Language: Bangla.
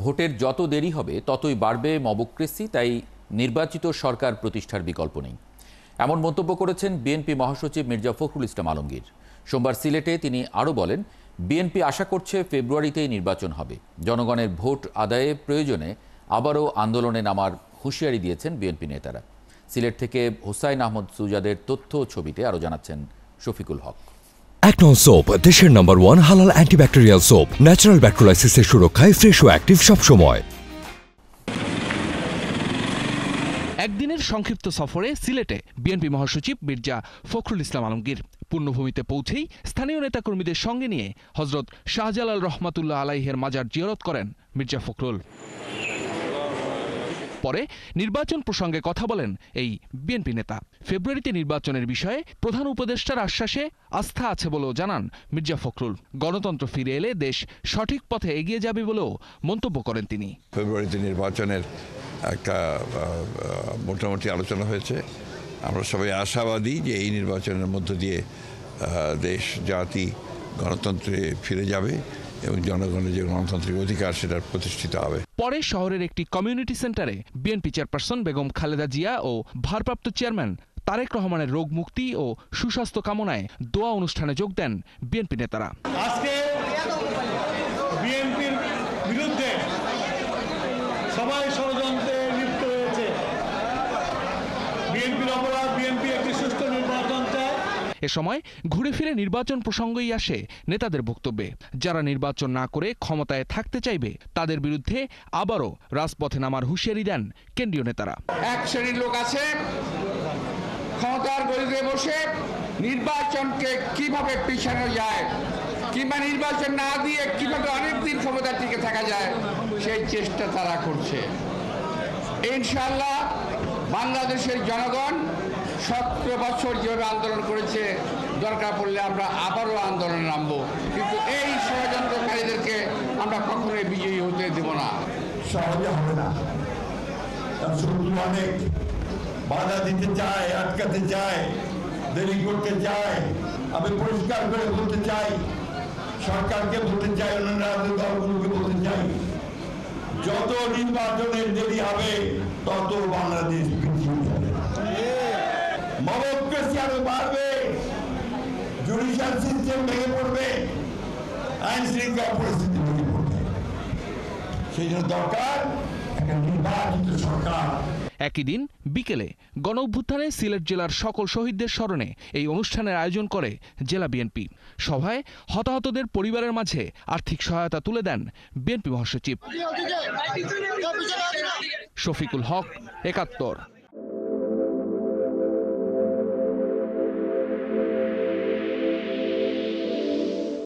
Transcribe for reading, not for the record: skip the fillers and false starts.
ভোটের যত দেরি হবে ততই বাড়বে মবক্রেসি, তাই নির্বাচিত সরকার প্রতিষ্ঠার বিকল্প নেই, এমন মন্তব্য করেছেন বিএনপি মহাসচিব মির্জা ফখরুল ইসলাম আলমগীর। সোমবার সিলেটে তিনি আরও বলেন, বিএনপি আশা করছে ফেব্রুয়ারিতেই নির্বাচন হবে। জনগণের ভোট আদায়ে প্রয়োজনে আবারও আন্দোলনে নামার হুঁশিয়ারি দিয়েছেন বিএনপি নেতারা। সিলেট থেকে হুসাইন আহমদ সুজাদের তথ্য ছবিতে আরও জানাচ্ছেন শফিকুল হক। একনন সোপ, দেশের নম্বর 1 হালাল অ্যান্টিব্যাকটেরিয়াল সোপ, ন্যাচারাল ব্যাকটেরিয়ালাইসিসের সুরক্ষায় ফ্রেশ ও অ্যাক্টিভ সবসময়। একদিনের সংক্ষিপ্ত সফরে সিলেটে বিএনপি মহাসচিব মির্জা ফখরুল ইসলাম আলমগীর পূর্ণভূমিতে পৌঁছেই স্থানীয় নেতাকর্মীদের সঙ্গে নিয়ে হজরত শাহজালাল রহমাতুল্লাহ আলাইহের মাজার জিয়ারত করেন মির্জা ফখরুল। পরে নির্বাচন প্রসঙ্গে কথা বলেন এই বিএনপি নেতা। ফেব্রুয়ারিতে নির্বাচনের বিষয়ে প্রধান উপদেষ্টার আশ্বাসে আস্থা আছে বলেও জানান মির্জা ফখরুল। গণতন্ত্র ফিরে এলে দেশ সঠিক পথে এগিয়ে যাবে বলেও মন্তব্য করেন তিনি। ফেব্রুয়ারিতে নির্বাচনের একটা মোটামুটি আলোচনা হয়েছে। আমরা সবাই আশাবাদী যে এই নির্বাচনের মধ্য দিয়ে দেশ জাতি গণতন্ত্রে ফিরে যাবে এবং জনগণের যে গণতান্ত্রিক অধিকার সেটা প্রতিষ্ঠিত হবে। পরে শহরের একটি কমিউনিটি সেন্টারে বিএনপি চেয়ারপারসন বেগম খালেদা জিয়া ও ভারপ্রাপ্ত চেয়ারম্যান তারেক রহমানের রোগ মুক্তি ও সুস্বাস্থ্য কামনায় দোয়া অনুষ্ঠানে যোগ দেন বিএনপি নেতারা। আজকে বিএনপির বিরুদ্ধে সবাই ষড়যন্ত্রে লিপ্ত হয়েছে। বিএনপির অপরাধ, বিএনপি একটি সুষ্ঠু নির্বাচন চায়। এ সময় ঘুরে ফিরে নির্বাচন প্রসঙ্গই আসে নেতাদের বক্তব্যে। যারা নির্বাচন না করে ক্ষমতায় থাকতে চাইবে তাদের বিরুদ্ধে আবারও রাজপথে নামার হুঁশিয়ারি দেন কেন্দ্রীয় নেতারা। এক শ্রেণীর লোক আছে ক্ষমতার গদিতে বসে নির্বাচনকে কিভাবে পিছানো যায় কিংবা নির্বাচন না দিয়ে কিভাবে অনেকদিন ক্ষমতা টিকে থাকা যায় সেই চেষ্টা তারা করছে। ইনশাআল্লাহ বাংলাদেশের জনগণ 17 বছর যেভাবে আন্দোলন করেছে, দরকার পড়লে আমরা আবারও আন্দোলনে নামবো, কিন্তু এই ষড়যন্ত্রকারীদেরকে আমরা কখনোই বিজয়ী হতে দেব না। সহজে হবে না, অনেক বাধা দিতে চায়, আটকাতে চায়, দেরি করতে চায়। আমি পরিষ্কার করে বলতে চাই, সরকারকে বলতে চাই, অন্যান্য রাজনৈতিক দলগুলোকে বলতে চাই, যত নির্বাচনের দেরি হবে তত বাংলাদেশ পিছিয়ে যাবে, মবক্রেসি আরো বাড়বে, জুডিশিয়াল সিস্টেম ভেঙে পড়বে, আইন শৃঙ্খলা পরিস্থিতি ভেঙে পড়বে। সেই জন্য দরকার একটা নির্বাচিত সরকার। একই দিন বিকেলে গণঅভ্যুত্থানে সিলেট জেলার সকল শহীদদের স্মরণে এই অনুষ্ঠানের আয়োজন করে জেলা বিএনপি। সভায় হতাহতদের পরিবারের মাঝে আর্থিক সহায়তা তুলে দেন বিএনপি মহাসচিব। শফিকুল হক, ৭১।